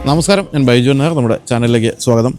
നമസ്കാരം, ഞാൻ ബൈജു നായർ. നമ്മുടെ ചാനലിലേക്ക് സ്വാഗതം.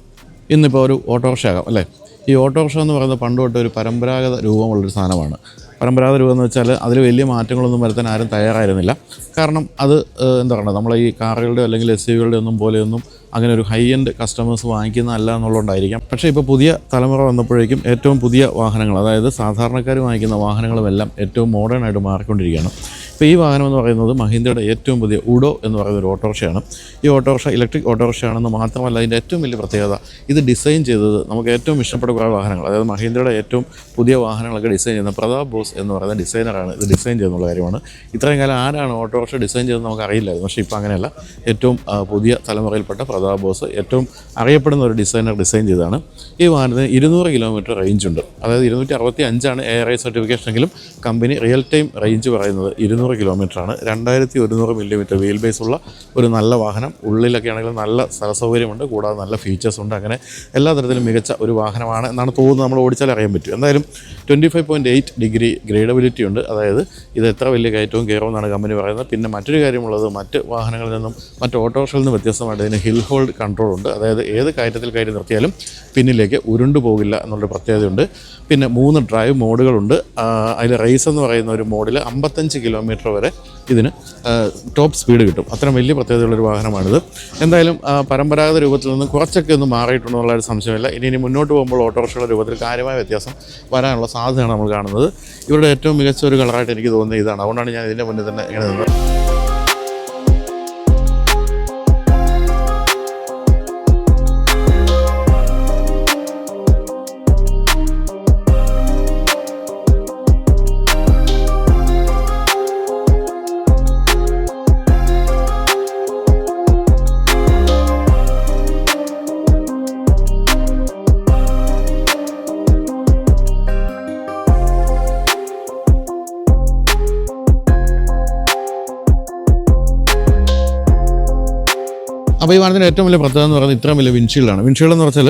ഇന്നിപ്പോൾ ഒരു ഓട്ടോറിക്ഷ ആകാം അല്ലേ. ഈ ഓട്ടോറിക്ഷ എന്ന് പറയുന്നത് പണ്ട് തൊട്ട് ഒരു പരമ്പരാഗത രൂപമുള്ളൊരു സാധനമാണ്. പരമ്പരാഗത രൂപം എന്ന് വെച്ചാൽ അതിൽ വലിയ മാറ്റങ്ങളൊന്നും വരുത്താൻ ആരും തയ്യാറായിരുന്നില്ല. കാരണം അത് എന്താ പറയുക, നമ്മളെ ഈ കാറുകളുടെ അല്ലെങ്കിൽ SUV ഒന്നും പോലെയൊന്നും അങ്ങനെ ഒരു ഹൈ എൻഡ് കസ്റ്റമേഴ്സ് വാങ്ങിക്കുന്നതല്ല എന്നുള്ളതുകൊണ്ടായിരിക്കാം. പക്ഷേ ഇപ്പോൾ പുതിയ തലമുറ വന്നപ്പോഴേക്കും ഏറ്റവും പുതിയ വാഹനങ്ങൾ, അതായത് സാധാരണക്കാർ വാങ്ങിക്കുന്ന വാഹനങ്ങളുമെല്ലാം ഏറ്റവും മോഡേൺ ആയിട്ട് മാറിക്കൊണ്ടിരിക്കുകയാണ്. ഇപ്പോൾ ഈ വാഹനം എന്ന് പറയുന്നത് മഹീന്ദ്രയുടെ ഏറ്റവും പുതിയ ഉഡോ എന്ന് പറയുന്ന ഒരു ഓട്ടോറിക്ഷയാണ്. ഈ ഓട്ടോറിക്ഷ ഇലക്ട്രിക് ഓട്ടോറിക്ഷയാണെന്ന് മാത്രമല്ല, അതിൻ്റെ ഏറ്റവും വലിയ പ്രത്യേകത ഇത് ഡിസൈൻ ചെയ്തത് നമുക്ക് ഏറ്റവും ഇഷ്ടപ്പെട്ട കുറേ വാഹനങ്ങൾ, അതായത് മഹീന്ദ്രയുടെ ഏറ്റവും പുതിയ വാഹനങ്ങളൊക്കെ ഡിസൈൻ ചെയ്യുന്ന പ്രതാപ് ബോസ് എന്ന് പറയുന്ന ഡിസൈനറാണ് ഇത് ഡിസൈൻ ചെയ്യുന്നുള്ള കാര്യമാണ്. ഇത്രയും കാലം ആരാണ് ഓട്ടോറിക്ഷ ഡിസൈൻ ചെയ്തത് നമുക്ക് അറിയില്ലായിരുന്നു. പക്ഷേ ഇപ്പോൾ അങ്ങനെയല്ല, ഏറ്റവും പുതിയ തലമുറയിൽപ്പെട്ട പ്രതാപ് ബോസ് ഏറ്റവും അറിയപ്പെടുന്ന ഒരു ഡിസൈനർ ഡിസൈൻ ചെയ്തതാണ്. ഈ വാഹനത്തിന് 200 കിലോമീറ്റർ റേഞ്ച് ഉണ്ട്. അതായത് 265 ARAI സർട്ടിഫിക്കേഷനെങ്കിലും കമ്പനി റിയൽ ടൈം റേഞ്ച് പറയുന്നത് 200 കിലോമീറ്ററാണ്. 2100 മില്ലിമീറ്റർ വീൽ ബേസ് ഉള്ള ഒരു നല്ല വാഹനം. ഉള്ളിലൊക്കെ ആണെങ്കിലും നല്ല സ്ഥലസൗകര്യമുണ്ട്, കൂടാതെ നല്ല ഫീച്ചേഴ്സ് ഉണ്ട്. അങ്ങനെ എല്ലാ തരത്തിലും മികച്ച ഒരു വാഹനമാണ് എന്നാണ് തോന്നുന്നത്. നമ്മൾ ഓടിച്ചാൽ അറിയാൻ പറ്റും. എന്തായാലും 25.8 ഡിഗ്രി ഗ്രേഡബിലിറ്റി ഉണ്ട്. അതായത് ഇത് എത്ര വലിയ കയറ്റവും കയറുമെന്നാണ് കമ്പനി പറയുന്നത്. പിന്നെ മറ്റൊരു കാര്യമുള്ളത്, മറ്റ് വാഹനങ്ങളിൽ നിന്നും മറ്റ് ഓട്ടോറിക്ഷകളിൽ നിന്ന് വ്യത്യസ്തമായിട്ട് ഇതിന് ഹിൽ ഹോൾഡ് കൺട്രോൾ ഉണ്ട്. അതായത് ഏത് കയറ്റത്തിൽ കയറി നിർത്തിയാലും പിന്നിലേക്ക് ഉരുണ്ടു പോകില്ല എന്നുള്ളൊരു പ്രത്യേകതയുണ്ട്. പിന്നെ 3 ഡ്രൈവ് മോഡുകളുണ്ട്. അതിൽ റേസ് എന്ന് പറയുന്ന ഒരു മോഡിൽ 55 കിലോമീറ്റർ വരെ ഇതിന് ടോപ്പ് സ്പീഡ് കിട്ടും. അത്രയും വലിയ പ്രത്യേകതയുള്ളൊരു വാഹനമാണിത്. എന്തായാലും പരമ്പരാഗത രൂപത്തിൽ നിന്ന് കുറച്ചൊക്കെ ഒന്ന് മാറിയിട്ടുണ്ടെന്നുള്ളൊരു സംശയമില്ല. ഇനി മുന്നോട്ട് പോകുമ്പോൾ ഓട്ടോറിക്ഷയുടെ രൂപത്തിൽ കാര്യമായ വ്യത്യാസം വരാനുള്ള സാധ്യതയാണ് നമ്മൾ കാണുന്നത്. ഇവരുടെ ഏറ്റവും മികച്ച ഒരു കളറായിട്ട് എനിക്ക് തോന്നുന്നത് ഇതാണ്. അതുകൊണ്ടാണ് ഞാൻ ഇതിൻ്റെ മുന്നിൽ തന്നെ ഇങ്ങനെ നിന്നത്. അപ്പോൾ ഈ വാഹനത്തിൻ്റെ ഏറ്റവും വലിയ പ്രത്യേകത എന്ന് പറയുന്നത് ഇത്രയും വലിയ വിൻഷീൽഡാണ്. വിൻഷീൽഡ് എന്ന് വെച്ചാൽ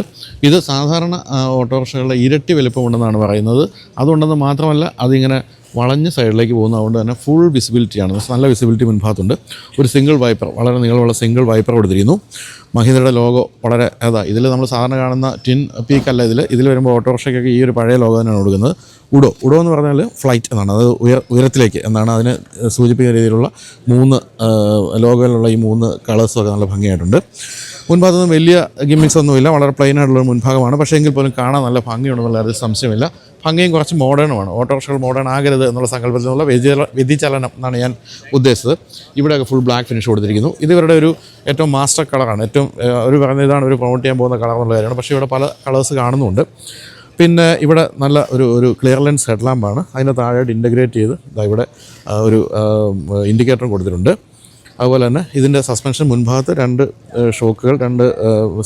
ഇത് സാധാരണ ഓട്ടോറിക്ഷകളുടെ ഇരട്ടി വലിപ്പമുണ്ടെന്നാണ് പറയുന്നത്. അതുകൊണ്ടെന്ന് മാത്രമല്ല, അതിങ്ങനെ വളഞ്ഞ് സൈഡിലേക്ക് പോകുന്നത്. അതുകൊണ്ട് തന്നെ ഫുൾ വിസിബിലിറ്റിയാണ്. നല്ല വിസിബിലിറ്റി മുൻഭാഗത്തുണ്ട്. ഒരു സിംഗിൾ വൈപ്പർ, വളരെ നീളമുള്ള സിംഗിൾ വൈപ്പർ കൊടുത്തിരിക്കുന്നു. മഹീന്ദ്രയുടെ ലോഗോ വളരെ ഇതിൽ നമ്മൾ സാധാരണ കാണുന്ന ടിൻ പീക്കല്ല ഇതിൽ വരുമ്പോൾ ഓട്ടോറിക്ഷയ്ക്കൊക്കെ ഈ ഒരു പഴയ ലോഗോ തന്നെയാണ് കൊടുക്കുന്നത്. ഉഡോ എന്ന് പറഞ്ഞാൽ ഫ്ലൈറ്റ് എന്നാണ്, അത് ഉയരത്തിലേക്ക് എന്നാണ് അതിന് സൂചിപ്പിക്കുന്ന രീതിയിലുള്ള 3 ലോഗോയിലുള്ള ഈ 3 കളേഴ്സൊക്കെ നല്ല ഭംഗിയായിട്ടുണ്ട്. മുൻഭാഗത്തൊന്നും വലിയ ഗിമ്മിക്സ് ഒന്നുമില്ല, വളരെ പ്ലെയിൻ ആയിട്ടുള്ള മുൻഭാഗമാണ്. പക്ഷേ എങ്കിൽ പോലും കാണാൻ നല്ല ഭംഗിയുണ്ടെന്നുള്ള ഒരു സംശയമില്ല. ഭംഗിയും കുറച്ച് മോഡേണുമാണ്. ഓട്ടോറിക്ഷകൾ മോഡേൺ ആകരുത് എന്നുള്ള സങ്കല്പത്തിൽ നിന്നുള്ള വ്യതിചലനം എന്നാണ് ഞാൻ ഉദ്ദേശിച്ചത്. ഇവിടെയൊക്കെ ഫുൾ ബ്ലാക്ക് ഫിനിഷ് കൊടുത്തിരിക്കുന്നു. ഇത് ഇവരുടെ ഒരു ഏറ്റവും മാസ്റ്റർ കളറാണ്. ഏറ്റവും ഒരു പറഞ്ഞ ഇതാണ് ഒരു പ്രൊമോട്ട് ചെയ്യാൻ പോകുന്ന കളർ എന്നുള്ള കാര്യമാണ്. പക്ഷേ ഇവിടെ പല കളേഴ്സ് കാണുന്നുണ്ട്. പിന്നെ ഇവിടെ നല്ല ഒരു ക്ലിയർ ലെൻസ് ഹെഡ് ലാമ്പാണ്. അതിന് താഴെയായിട്ട് ഇൻ്റഗ്രേറ്റ് ചെയ്ത് ഇവിടെ ഒരു ഇൻഡിക്കേറ്ററും കൊടുത്തിട്ടുണ്ട്. അതുപോലെ തന്നെ ഇതിൻ്റെ സസ്പെൻഷൻ മുൻഭാഗത്ത് 2 ഷോക്കുകൾ, 2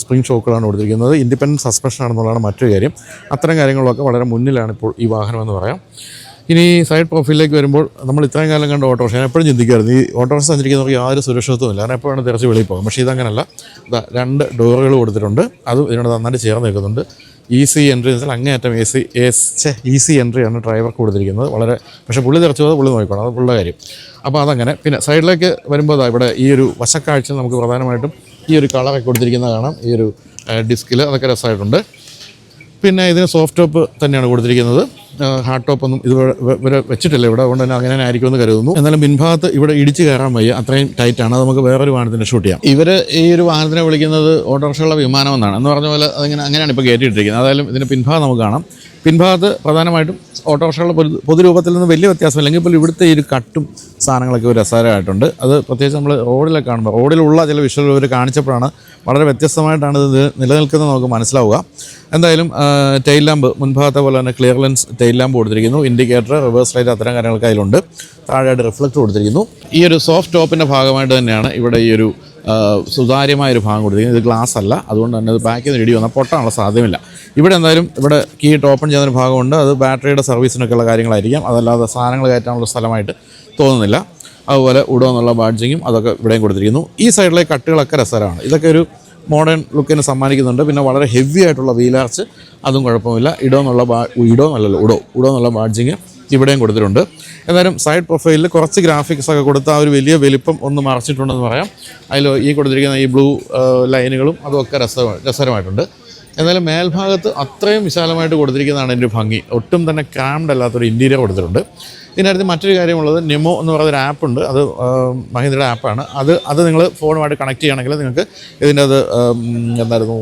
സ്പ്രിംഗ് ഷോക്കുകളാണ് കൊടുത്തിരിക്കുന്നത്. ഇൻഡിപെൻഡൻറ്റ് സസ്പെൻഷൻ ആണെന്നുള്ളതാണ് മറ്റൊരു കാര്യം. അത്തരം കാര്യങ്ങളൊക്കെ വളരെ മുന്നിലാണ് ഇപ്പോൾ ഈ വാഹനം എന്ന് പറയാം. ഇനി സൈഡ് പ്രൊഫൈലിലേക്ക് വരുമ്പോൾ, നമ്മൾ ഇത്രയും കാലം കണ്ട ഓട്ടോറിക്ഷ, ഞാൻ എപ്പോഴും ചിന്തിക്കായിരുന്നു ഈ ഓട്ടോറിക്ഷ സഞ്ചരിക്കുന്നവർക്ക് യാതൊരു സുരക്ഷിതത്വമില്ല, കാരണം എപ്പോഴാണ് തിരച്ച് വെളിയിൽ പോകും. പക്ഷേ ഇതങ്ങനല്ല. 2 ഡോറുകൾ കൊടുത്തിട്ടുണ്ട്. അതും ഇതിനോട് നന്നായിട്ട് ചേർന്ന് നിൽക്കുന്നുണ്ട്. ഈസി എൻട്രി എന്ന് വെച്ചാൽ അങ്ങേയറ്റം ഈസി എൻട്രിയാണ് ഡ്രൈവർക്ക് കൊടുത്തിരിക്കുന്നത്. വളരെ പക്ഷേ പുള്ളി തിരച്ചു പോകാതെ പുള്ളി നോക്കണം, അത് പുള്ളിയുടെ കാര്യം. അപ്പോൾ അതങ്ങനെ. പിന്നെ സൈഡിലേക്ക് വരുമ്പോൾ ഇവിടെ ഈ ഒരു വശക്കാഴ്ച നമുക്ക് പ്രധാനമായിട്ടും ഈ ഒരു കളറൊക്കെ കൊടുത്തിരിക്കുന്നത് കാണാം. ഈ ഒരു ഡിസ്കിൽ അതൊക്കെ രസമായിട്ടുണ്ട്. പിന്നെ ഇതിന് സോഫ്റ്റ് ടോപ്പ് തന്നെയാണ് കൊടുത്തിരിക്കുന്നത്. ഹാർഡ് ടോപ്പൊന്നും ഇവരെ വെച്ചിട്ടില്ല ഇവിടെ, അതുകൊണ്ട് തന്നെ അങ്ങനെ ആയിരിക്കുമെന്ന് കരുതുന്നു. എന്നാലും പിൻഭാഗത്ത് ഇവിടെ ഇടിച്ച് കയറാൻ വയ്യ, അത്രയും ടൈറ്റാണ്. അത് നമുക്ക് വേറൊരു വാഹനത്തിന് ഷൂട്ട് ചെയ്യാം. ഇവർ ഈ ഒരു വാഹനത്തിനെ വിളിക്കുന്നത് ഓട്ടോറിക്ഷയുള്ള വിമാനം എന്നാണ്. എന്ന് പറഞ്ഞ പോലെ അങ്ങനെയാണ് ഇപ്പോൾ കയറ്റിയിട്ടിരിക്കുന്നത്. അതായാലും ഇതിൻ്റെ പിൻഭാഗം നമുക്ക് കാണാം. പിൻഭാഗത്ത് പ്രധാനമായിട്ടും ഓട്ടോറിക്ഷകളുടെ പൊതുരൂപത്തിൽ നിന്ന് വലിയ വ്യത്യാസമില്ലെങ്കിൽ പോലും ഇവിടുത്തെ ഈ ഒരു കട്ടും സാധനങ്ങളൊക്കെ ഒരു രസകരമായിട്ടുണ്ട്. അത് പ്രത്യേകിച്ച് നമ്മൾ റോഡിലൊക്കെ കാണുമ്പോൾ, റോഡിലുള്ള ചില വിഷ്വൽ ഇവർ കാണിച്ചപ്പോഴാണ് വളരെ വ്യത്യസ്തമായിട്ടാണ് ഇത് നിലനിൽക്കുന്നത് നമുക്ക് മനസ്സിലാവുക. എന്തായാലും ടെയിൽ ലാമ്പ് മുൻഭാഗത്തെ പോലെ തന്നെ ക്ലിയർ ലെൻസ് ടെയിൽ ലാമ്പ് കൊടുത്തിരിക്കുന്നു. ഇൻഡിക്കേറ്റർ, റിവേഴ്സ് ലൈറ്റ്, അത്തരം കാര്യങ്ങളൊക്കെ അതിലുണ്ട്. താഴെയായിട്ട് റിഫ്ലക്ടർ കൊടുത്തിരിക്കുന്നു. ഈ ഒരു സോഫ്റ്റ് ടോപ്പിൻ്റെ ഭാഗമായിട്ട് തന്നെയാണ് ഇവിടെ ഈ ഒരു സുതാര്യമായൊരു ഭാഗം കൊടുത്തിരിക്കുന്നത്. ഇത് ഗ്ലാസ് അല്ല, അതുകൊണ്ട് തന്നെ ഇത് ബാക്കിൽ നിന്ന് ഇടി വന്നാൽ പൊട്ടാനുള്ള സാധ്യതയില്ല. ഇവിടെ എന്തായാലും ഇവിടെ കീ ഓപ്പൺ ചെയ്യുന്നൊരു ഭാഗമുണ്ട്. അത് ബാറ്ററിയുടെ സർവീസിനൊക്കെയുള്ള കാര്യങ്ങളായിരിക്കാം, അതല്ലാതെ സാധനങ്ങൾ കയറ്റാനുള്ള സ്ഥലമായിട്ട് തോന്നുന്നില്ല. അതുപോലെ ഉഡോ എന്നുള്ള ബാഡ്ജിങ്ങും അതൊക്കെ ഇവിടെയും കൊടുത്തിരിക്കുന്നു. ഈ സൈഡിലെ കട്ടുകളൊക്കെ രസകരമാണ്. ഇതൊക്കെ ഒരു മോഡേൺ ലുക്കിന് സമ്മാനിക്കുന്നുണ്ട്. പിന്നെ വളരെ ഹെവി ആയിട്ടുള്ള വീലാർച്ച്, അതും കുഴപ്പമില്ല. ഉഡോ എന്നുള്ള ബാഡ്ജിങ് ഇവിടെയും കൊടുത്തിട്ടുണ്ട്. എന്നാലും സൈഡ് പ്രൊഫൈലിൽ കുറച്ച് ഗ്രാഫിക്സ് ഒക്കെ കൊടുത്ത് ആ ഒരു വലിയ വലിപ്പം ഒന്ന് മറച്ചിട്ടുണ്ടെന്ന് പറയാം. അതിൽ ഈ കൊടുത്തിരിക്കുന്ന ഈ ബ്ലൂ ലൈനുകളും അതുമൊക്കെ രസകരമായിട്ടുണ്ട്. എന്നാലും മേൽഭാഗത്ത് അത്രയും വിശാലമായിട്ട് കൊടുത്തിരിക്കുന്നതാണ് എൻ്റെ ഭംഗി. ഒട്ടും തന്നെ ക്രാംഡ് അല്ലാത്തൊരു ഇൻറ്റീരിയർ കൊടുത്തിട്ടുണ്ട്. ഇതിനകത്ത് മറ്റൊരു കാര്യമുള്ളത് നെമോ എന്ന് പറയുന്നൊരു ആപ്പുണ്ട്. അത് മഹീന്ദ്രയുടെ ആപ്പാണ്. അത് നിങ്ങൾ ഫോണുമായിട്ട് കണക്ട് ചെയ്യുകയാണെങ്കിൽ നിങ്ങൾക്ക് ഇതിൻ്റെ അത് എന്തായിരുന്നു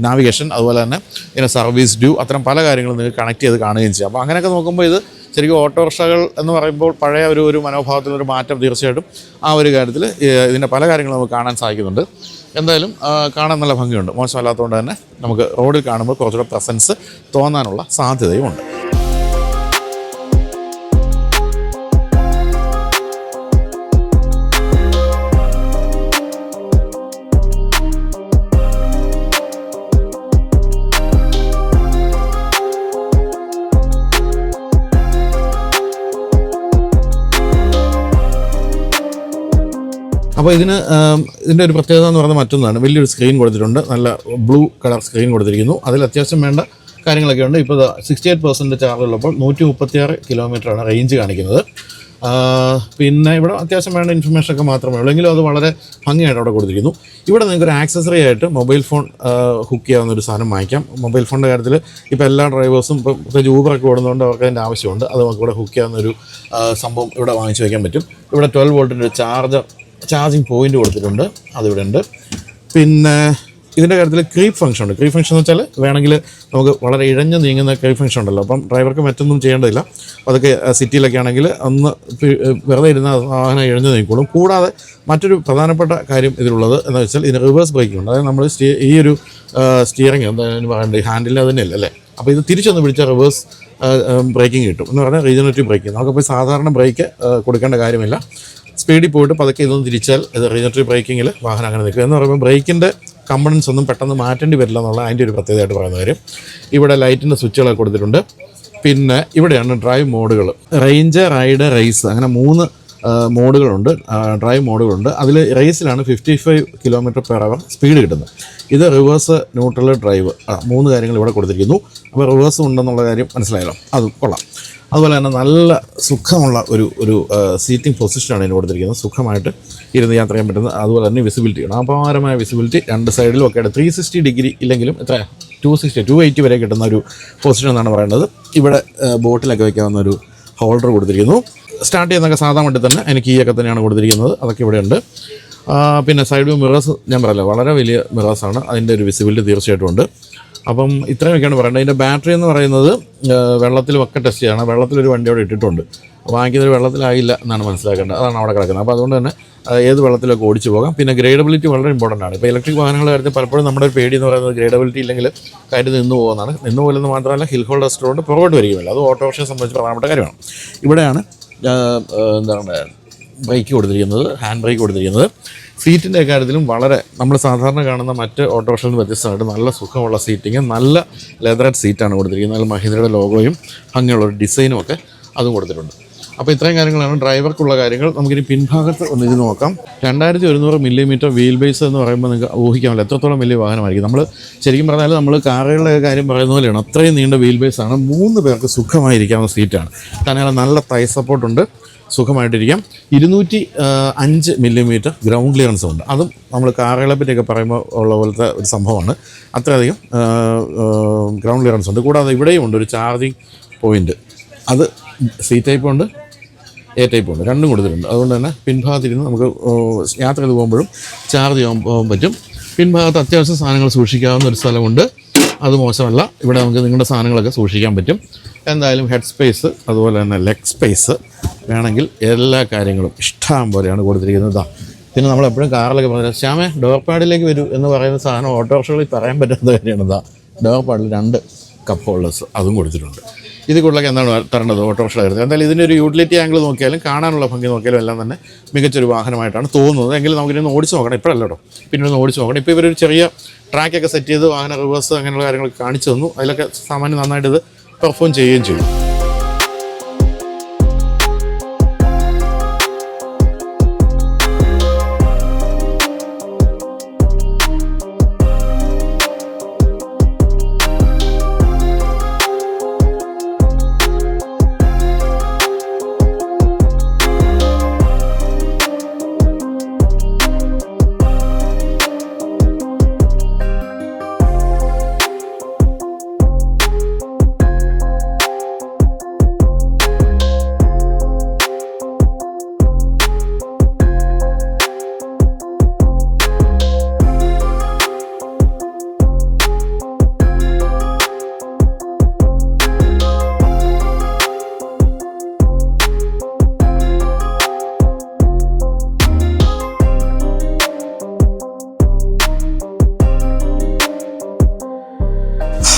നാവിഗേഷൻ, അതുപോലെ തന്നെ ഇതിൻ്റെ സർവീസ് ഡ്യൂ, അത്തരം പല കാര്യങ്ങളും നിങ്ങൾക്ക് കണക്ട് ചെയ്ത് കാണുകയും ചെയ്യാം. അപ്പോൾ അങ്ങനെയൊക്കെ നോക്കുമ്പോൾ ഇത് ശരിക്കും ഓട്ടോറിക്ഷകൾ എന്ന് പറയുമ്പോൾ പഴയ ഒരു മനോഭാവത്തിലൊരു മാറ്റം തീർച്ചയായിട്ടും ആ ഒരു കാര്യത്തിൽ ഇതിൻ്റെ പല കാര്യങ്ങളും നമുക്ക് കാണാൻ സാധിക്കുന്നുണ്ട്. എന്തായാലും കാണാൻ നല്ല ഭംഗിയുണ്ട്. മോശമല്ലാത്തതുകൊണ്ട് തന്നെ നമുക്ക് റോഡിൽ കാണുമ്പോൾ കുറച്ചുകൂടെ പ്രസൻസ് തോന്നാനുള്ള സാധ്യതയുമുണ്ട്. അപ്പോൾ ഇതിൻ്റെ ഒരു പ്രത്യേകത എന്ന് പറയുന്നത് മറ്റൊന്നാണ്. വലിയൊരു സ്ക്രീൻ കൊടുത്തിട്ടുണ്ട്. നല്ല ബ്ലൂ കളർ സ്ക്രീൻ കൊടുത്തിരിക്കുന്നു. അതിൽ അത്യാവശ്യം വേണ്ട കാര്യങ്ങളൊക്കെ ഉണ്ട്. ഇപ്പോൾ 68% ചാർജ് ഉള്ളപ്പോൾ 136 കിലോമീറ്ററാണ് റേഞ്ച് കാണിക്കുന്നത്. പിന്നെ ഇവിടെ അത്യാവശ്യം വേണ്ട ഇൻഫർമേഷനൊക്കെ മാത്രമേ ഉള്ളൂ. എങ്കിലും അത് വളരെ ഭംഗിയായിട്ട് അവിടെ കൊടുത്തിരിക്കുന്നു. ഇവിടെ നിങ്ങൾക്കൊരു ആക്സസറി ആയിട്ട് മൊബൈൽ ഫോൺ ഹുക്ക് ചെയ്യാവുന്നൊരു സാധനം വാങ്ങിക്കാം. മൊബൈൽ ഫോണിൻ്റെ കാര്യത്തിൽ ഇപ്പോൾ എല്ലാ ഡ്രൈവേഴ്സും ഇപ്പോൾ പ്രത്യേകിച്ച് ഊബറൊക്കെ ഓടുന്നതുകൊണ്ട് അവർക്ക് അതിൻ്റെ ആവശ്യമുണ്ട്. അത് നമുക്ക് ഇവിടെ ഹുക്ക് ചെയ്യാവുന്നൊരു സംഭവം ഇവിടെ വാങ്ങിച്ച് വയ്ക്കാൻ പറ്റും. ഇവിടെ 12 വോൾട്ടിൻ്റെ ഒരു ചാർജിങ് പോയിന്റ് കൊടുത്തിട്ടുണ്ട്. അതിവിടെ ഉണ്ട്. പിന്നെ ഇതിൻ്റെ കാര്യത്തിൽ ക്രീപ്പ് ഫംഗ്ഷൻ ഉണ്ട്. ക്രീപ്പ് ഫംഗ്ഷൻ എന്ന് വെച്ചാൽ വേണമെങ്കിൽ നമുക്ക് വളരെ ഇഴഞ്ഞ് നീങ്ങുന്ന ക്രീപ്പ് ഫംഗ്ഷൻ ഉണ്ടല്ലോ. അപ്പം ഡ്രൈവർക്ക് മറ്റൊന്നും ചെയ്യേണ്ടതില്ല. അതൊക്കെ സിറ്റിയിലൊക്കെ ആണെങ്കിൽ ഒന്ന് വെറുതെ ഇരുന്ന വാഹനം ഇഴഞ്ഞ് നീങ്ങിക്കോളും. കൂടാതെ മറ്റൊരു പ്രധാനപ്പെട്ട കാര്യം ഇതിലുള്ളത് എന്ന് വെച്ചാൽ ഇതിന് റിവേഴ്സ് ബ്രേക്കിംഗ് ഉണ്ട്. അതായത് നമ്മൾ ഈ ഒരു സ്റ്റിയറിംഗ് എന്തായാലും പറയേണ്ടത് ഹാൻഡിലിൽ തന്നെയല്ല അല്ലേ. അപ്പോൾ ഇത് തിരിച്ചൊന്ന് പിടിച്ചാൽ റിവേഴ്സ് ബ്രേക്കിംഗ് കിട്ടും. എന്ന് പറഞ്ഞാൽ റീജനറേറ്റീവ് ബ്രേക്കിംഗ്. നമുക്കിപ്പോൾ സാധാരണ ബ്രേക്ക് കൊടുക്കേണ്ട കാര്യമില്ല. സ്പീഡിൽ പോയിട്ട് പതുക്കെ ഇതൊന്നും തിരിച്ചാൽ ഇത് റീജനറേറ്റീവ് ബ്രേക്കിങ്ങിൽ വാഹനം അങ്ങനെ നിൽക്കും. എന്ന് പറയുമ്പോൾ ബ്രേക്കിൻ്റെ കമ്പണൻസ് ഒന്നും പെട്ടെന്ന് മാറ്റേണ്ടി വരില്ല എന്നുള്ള അതിൻ്റെ ഒരു പ്രത്യേകതയായിട്ട് പറയുന്ന കാര്യം. ഇവിടെ ലൈറ്റിൻ്റെ സ്വിച്ചുകളൊക്കെ കൊടുത്തിട്ടുണ്ട്. പിന്നെ ഇവിടെയാണ് ഡ്രൈവ് മോഡുകൾ. റേഞ്ച്, റൈഡ്, റേസ്, അങ്ങനെ 3 മോഡുകളുണ്ട്. ഡ്രൈവ് മോഡുകളുണ്ട്. അതിൽ റേസിലാണ് 55 km/h സ്പീഡ് കിട്ടുന്നത്. ഇത് റിവേഴ്സ്, ന്യൂട്രൽ, ഡ്രൈവ് 3 കാര്യങ്ങൾ ഇവിടെ കൊടുത്തിരിക്കുന്നു. അപ്പോൾ റിവേഴ്സും ഉണ്ടെന്നുള്ള കാര്യം മനസ്സിലായല്ലോ. അതും കൊള്ളാം. അതുപോലെ തന്നെ നല്ല സുഖമുള്ള ഒരു സീറ്റിംഗ് പൊസിഷനാണ് ഇതിന് കൊടുത്തിരിക്കുന്നത്. സുഖമായിട്ട് ഇരുന്ന് യാത്ര ചെയ്യാൻ പറ്റുന്നത്. അതുപോലെ തന്നെ വിസിബിലിറ്റി ആണ്. അപാരമായ വിസിബിലിറ്റി 2 സൈഡിലും ഒക്കെ ആയിട്ട് 360 ഡിഗ്രി ഇല്ലെങ്കിലും എത്ര 280 വരെ കിട്ടുന്ന ഒരു പൊസിഷൻ എന്നാണ് പറയുന്നത്. ഇവിടെ ബോട്ടിലൊക്കെ വയ്ക്കാവുന്ന ഒരു ഹോൾഡർ കൊടുത്തിരിക്കുന്നു. സ്റ്റാർട്ട് ചെയ്യുന്നതൊക്കെ സാധാരണ വണ്ടി തന്നെ അതിന് കീയൊക്കെ തന്നെയാണ് കൊടുത്തിരിക്കുന്നത്. അതൊക്കെ ഇവിടെ ഉണ്ട്. പിന്നെ സൈഡ് വ്യൂ മിറേഴ്സ് ഞാൻ പറയല്ലോ വളരെ വലിയ മിറേഴ്സാണ്. അതിൻ്റെ ഒരു വിസിബിലിറ്റി തീർച്ചയായിട്ടും ഉണ്ട്. അപ്പം ഇത്രയൊക്കെയാണ് പറയേണ്ടത്. അതിൻ്റെ ബാറ്ററി എന്ന് പറയുന്നത് വെള്ളത്തിലുമൊക്കെ ടെസ്റ്റ് ചെയ്യണം. വെള്ളത്തിലൊരു വണ്ടി അവിടെ ഇട്ടിട്ടുണ്ട്. വാങ്ങിക്കുന്നൊരു വെള്ളത്തിലായില്ല എന്നാണ് മനസ്സിലാക്കേണ്ടത്. അതാണ് അവിടെ കിടക്കുന്നത്. അപ്പോൾ അതുകൊണ്ട് തന്നെ ഏത് വെള്ളത്തിലൊക്കെ ഓടിച്ചു പോകാം. പിന്നെ ഗ്രേഡബിലിറ്റി വളരെ ഇമ്പോർട്ടൻ്റ് ആണ്. ഇപ്പോൾ ഇലക്ട്രിക് വാഹനങ്ങളുടെ കാര്യത്തിൽ പലപ്പോഴും നമ്മുടെ ഒരു പേടി എന്ന് പറയുന്നത് ഗ്രേഡബിലിറ്റി ഇല്ലെങ്കിൽ കാര്യം നിന്ന് പോകുന്നതാണ്. നിന്ന് പോലെന്ന് മാത്രമല്ല ഹിൽ ഹോൾഡ് റെസ്റ്റോറൻറ്റ് പുറകോട്ട് വരികയില്ല. അത് ഓട്ടോറിക്ഷയെ സംബന്ധിച്ച് പ്രധാനപ്പെട്ട കാര്യമാണ്. ഇവിടെയാണ് എന്താണ് ബ്രേക്ക് കൊടുത്തിരിക്കുന്നത്, ഹാൻഡ് ബ്രേക്ക് കൊടുത്തിരിക്കുന്നത്. സീറ്റിൻ്റെ കാര്യത്തിലും വളരെ നമ്മൾ സാധാരണ കാണുന്ന മറ്റ് ഓട്ടോറിക്ഷയിൽ നിന്ന് വ്യത്യസ്തമായിട്ട് നല്ല സുഖമുള്ള സീറ്റിങ്, നല്ല ലെതറഡ് സീറ്റാണ് കൊടുത്തിരിക്കുന്നത്. നല്ല മഹീന്ദ്രയുടെ ലോഗോയും ഭംഗിയുള്ളൊരു ഡിസൈനും ഒക്കെ അതും കൊടുത്തിട്ടുണ്ട്. അപ്പോൾ ഇത്രയും കാര്യങ്ങളാണ് ഡ്രൈവർക്കുള്ള കാര്യങ്ങൾ. നമുക്കിനി പിൻഭാഗത്ത് ഒന്ന് ഇത് നോക്കാം. 2100 മില്ലിമീറ്റർ വീൽ ബേസ് എന്ന് പറയുമ്പോൾ നിങ്ങൾക്ക് ഊഹിക്കാമല്ലോ എത്രത്തോളം വലിയ വാഹനമായിരിക്കും. നമ്മൾ ശരിക്കും പറഞ്ഞാൽ നമ്മൾ കാറുകളുടെ കാര്യം പറയുന്ന പോലെയാണ്. അത്രയും നീണ്ട വീൽ ബേസാണ്. 3 പേർക്ക് സുഖമായിരിക്കാവുന്ന സീറ്റാണ്. തന്നെയാണ് നല്ല തൈ സപ്പോർട്ടുണ്ട്. സുഖമായിട്ടിരിക്കാം. 205 മില്ലിമീറ്റർ ഗ്രൗണ്ട് ക്ലിയറൻസും ഉണ്ട്. അതും നമ്മൾ കാറുകളെ പറ്റിയൊക്കെ പറയുമ്പോൾ ഉള്ള പോലത്തെ ഒരു സംഭവമാണ്. അത്രയധികം ഗ്രൗണ്ട് ക്ലിയറൻസ് ഉണ്ട്. കൂടാതെ ഇവിടെയും ഉണ്ട് ഒരു ചാർജിങ് പോയിൻറ്റ്. അത് സി ടൈപ്പ് ഉണ്ട്, എ ടൈപ്പ് ഉണ്ട്, രണ്ടും കൊടുത്തിട്ടുണ്ട്. അതുകൊണ്ട് തന്നെ പിൻഭാഗത്തിരുന്ന് നമുക്ക് യാത്ര ചെയ്ത് പോകുമ്പോഴും ചാർജ് ചെയ്യാൻ പോകാൻ പറ്റും. പിൻഭാഗത്ത് അത്യാവശ്യം സാധനങ്ങൾ സൂക്ഷിക്കാവുന്ന ഒരു സ്ഥലമുണ്ട്. അത് മോശമല്ല. ഇവിടെ നമുക്ക് നിങ്ങളുടെ സാധനങ്ങളൊക്കെ സൂക്ഷിക്കാൻ പറ്റും. എന്തായാലും ഹെഡ് സ്പേസ് അതുപോലെ തന്നെ ലെഗ് സ്പേസ് വേണമെങ്കിൽ എല്ലാ കാര്യങ്ങളും ഇഷ്ടം പോലെയാണ് കൊടുത്തിരിക്കുന്നത്. പിന്നെ നമ്മളെപ്പോഴും കാറിലൊക്കെ പറഞ്ഞാൽ ശ്യാമേ ഡോർ പാഡിലേക്ക് വരൂ എന്ന് പറയുന്ന സാധനം ഓട്ടോറിക്ഷകളിൽ പറയാൻ പറ്റാത്ത കാര്യമാണ്. ഡോർ പാഡിൽ 2 കപ്പ് ഹോൾഡേഴ്സ് അതും കൊടുത്തിട്ടുണ്ട്. ഇത് കൂടുതലൊക്കെ എന്താണ് തരേണ്ടത് ഓട്ടോറിക്ഷ കാര്യത്തിൽ. എന്തായാലും ഇതിൻ്റെ ഒരു യൂട്ടിലിറ്റി ആംഗിൾ നോക്കിയാലും കാണാനുള്ള ഭംഗി നോക്കിയാലും എല്ലാം തന്നെ മികച്ചൊരു വാഹനമായിട്ടാണ് തോന്നുന്നത്. എങ്കിലും നമുക്കിതൊന്ന് ഓടിച്ച് നോക്കണം. ഇപ്പോഴല്ല കേട്ടോ, പിന്നെ ഒന്ന് ഓടിച്ച് നോക്കണം. ഇപ്പോൾ ഇവരൊരു ചെറിയ ട്രാക്കൊക്കെ സെറ്റ് ചെയ്ത് വാഹന റിവേഴ്സ് അങ്ങനെയുള്ള കാര്യങ്ങളൊക്കെ കാണിച്ചു തന്നു. അതിലൊക്കെ സാമാന്യം നന്നായിട്ട് ഇത് പെർഫോം ചെയ്യുകയും ചെയ്യും.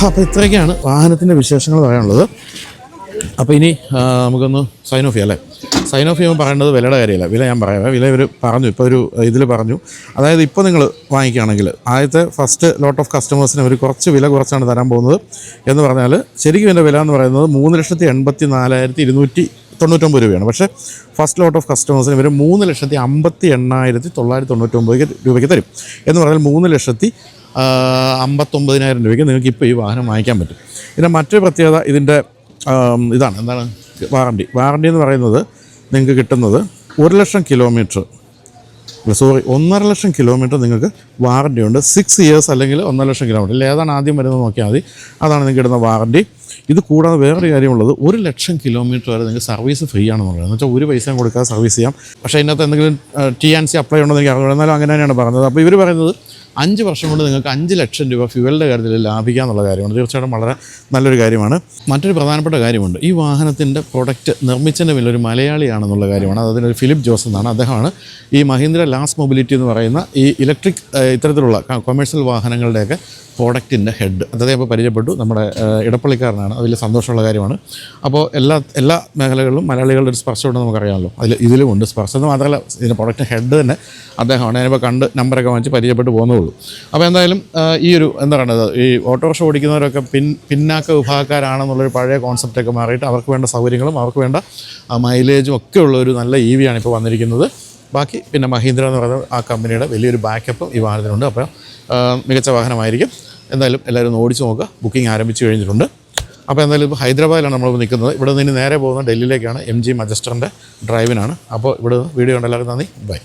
അപ്പോൾ ഇത്രയൊക്കെയാണ് വാഹനത്തിൻ്റെ വിശേഷങ്ങൾ പറയാനുള്ളത്. അപ്പോൾ ഇനി നമുക്കൊന്ന് സൈൻ ഓഫ് ചെയ്യാം അല്ലേ. സൈൻ ഓഫ് ചെയ്യുമ്പോൾ പറയേണ്ടത് വിലയുടെ കാര്യമല്ല. വില ഞാൻ പറയാം. വില ഇവർ പറഞ്ഞു, ഇപ്പോൾ ഒരു ഇതിൽ പറഞ്ഞു. അതായത് ഇപ്പോൾ നിങ്ങൾ വാങ്ങിക്കുകയാണെങ്കിൽ ആദ്യത്തെ ഫസ്റ്റ് ലോട്ട് ഓഫ് കസ്റ്റമേഴ്സിന് അവർ കുറച്ച് വില കുറച്ചാണ് തരാൻ പോകുന്നത് എന്ന് പറഞ്ഞാൽ ശരിക്കും ഇതിൻ്റെ വില എന്ന് പറയുന്നത് 3,84,299 രൂപയാണ്. പക്ഷേ ഫസ്റ്റ് ലോട്ട് ഓഫ് കസ്റ്റമേഴ്സിന് ഇവർ 3,58,999 രൂപയ്ക്ക് തരും എന്ന് പറഞ്ഞാൽ 3,59,000 രൂപയ്ക്ക് നിങ്ങൾക്ക് ഇപ്പോൾ ഈ വാഹനം വാങ്ങിക്കാൻ പറ്റും. ഇതിൻ്റെ മറ്റൊരു പ്രത്യേകത ഇതിൻ്റെ എന്താണ് വാറണ്ടി എന്ന് പറയുന്നത് നിങ്ങൾക്ക് കിട്ടുന്നത് 1,00,000 കിലോമീറ്റർ 1.5 ലക്ഷം കിലോമീറ്റർ നിങ്ങൾക്ക് വാറണ്ടി ഉണ്ട്. 6 ഇയേഴ്സ് അല്ലെങ്കിൽ 1.5 കിലോമീറ്റർ ഏതാണ് ആദ്യം വരുന്നത് നോക്കിയാൽ മതി. അതാണ് നിങ്ങൾക്ക് കിട്ടുന്ന വാറണ്ടി. ഇത് കൂടാതെ വേറൊരു കാര്യമുള്ളത് 1,00,000 കിലോമീറ്റർ വരെ നിങ്ങൾക്ക് സർവീസ് ഫ്രീ ആണെന്ന് പറയുന്നത്. എന്ന് വെച്ചാൽ ഒരു പൈസയും കൊടുക്കാതെ സർവീസ് ചെയ്യാം. പക്ഷേ ഇതിനകത്ത് എന്തെങ്കിലും TNC അപ്ലൈ ഉണ്ടെന്ന് എനിക്ക് അറിയില്ല, എന്നാലും അങ്ങനെ തന്നെയാണ് പറഞ്ഞത്. അപ്പോൾ ഇവർ പറയുന്നത് 5 വർഷം കൊണ്ട് നിങ്ങൾക്ക് 5 ലക്ഷം രൂപ ഫ്യൂവലിൻ്റെ കാര്യത്തിൽ ലാഭിക്കുക എന്നുള്ള കാര്യമാണ്. തീർച്ചയായിട്ടും വളരെ നല്ലൊരു കാര്യമാണ്. മറ്റൊരു പ്രധാനപ്പെട്ട കാര്യമുണ്ട്. ഈ വാഹനത്തിൻ്റെ പ്രൊഡക്റ്റ് നിർമ്മിച്ചതിൻ്റെ പിന്നിൽ ഒരു മലയാളിയാണെന്നുള്ള കാര്യമാണ്. അതിനൊരു ഫിലിപ്പ് ജോസ് എന്നാണ്. അദ്ദേഹമാണ് ഈ മഹീന്ദ്ര ലാസ് മൊബിലിറ്റി എന്ന് പറയുന്ന ഈ ഇലക്ട്രിക് ഇത്തരത്തിലുള്ള കൊമേഴ്ഷ്യൽ വാഹനങ്ങളുടെയൊക്കെ പ്രോഡക്റ്റിൻ്റെ ഹെഡ്. അദ്ദേഹം ഇപ്പോൾ പരിചയപ്പെട്ടു. നമ്മുടെ ഇടപ്പള്ളിക്കാരനാണ്. അതിൽ സന്തോഷമുള്ള കാര്യമാണ്. അപ്പോൾ എല്ലാ മേഖലകളിലും മലയാളികളുടെ ഒരു സ്പർശം ഉണ്ടെന്ന് നമുക്കറിയാമല്ലോ. ഇതിലുമുണ്ട് സ്പർശം. എന്ന് മാത്രമല്ല ഇതിൻ്റെ പ്രോഡക്റ്റ് ഹെഡ് തന്നെ അദ്ദേഹമാണ്. ഞാനിപ്പോൾ കണ്ട് നമ്പറൊക്കെ വാങ്ങിച്ച് പരിചയപ്പെട്ട് പോകുന്നുള്ളൂ. അപ്പോൾ എന്തായാലും ഈ ഒരു എന്താ പറയുന്നത്, ഈ ഓട്ടോറിക്ഷ ഓടിക്കുന്നവരൊക്കെ പിന്നാക്ക വിഭാഗക്കാരാണെന്നുള്ളൊരു പഴയ കോൺസെപ്റ്റൊക്കെ മാറിയിട്ട് അവർക്ക് വേണ്ട സൗകര്യങ്ങളും അവർക്ക് വേണ്ട മൈലേജും ഒക്കെ ഉള്ള ഒരു നല്ല EV ആണ് ഇപ്പോൾ വന്നിരിക്കുന്നത്. ബാക്കി പിന്നെ മഹീന്ദ്ര എന്ന് പറയുന്ന ആ കമ്പനിയുടെ വലിയൊരു ബാക്കപ്പ് ഈ വാഹനത്തിനുണ്ട്. അപ്പോൾ മികച്ച വാഹനമായിരിക്കും. എന്തായാലും എല്ലാവരും ഒന്ന് ഓടിച്ച് നോക്കുക. ബുക്കിംഗ് ആരംഭിച്ചു കഴിഞ്ഞിട്ടുണ്ട്. അപ്പോൾ എന്തായാലും ഇപ്പോൾ ഹൈദരാബാദിലാണ് നമ്മൾ നിൽക്കുന്നത്. ഇവിടെ നിന്ന് നേരെ പോകുന്ന ഡൽഹിയിലേക്കാണ്. MG മജസ്റ്ററിൻ്റെ ഡ്രൈവിനാണ്. അപ്പോൾ ഇവിടെ വീഡിയോ കണ്ട എല്ലാവർക്കും നന്ദി. ബൈ.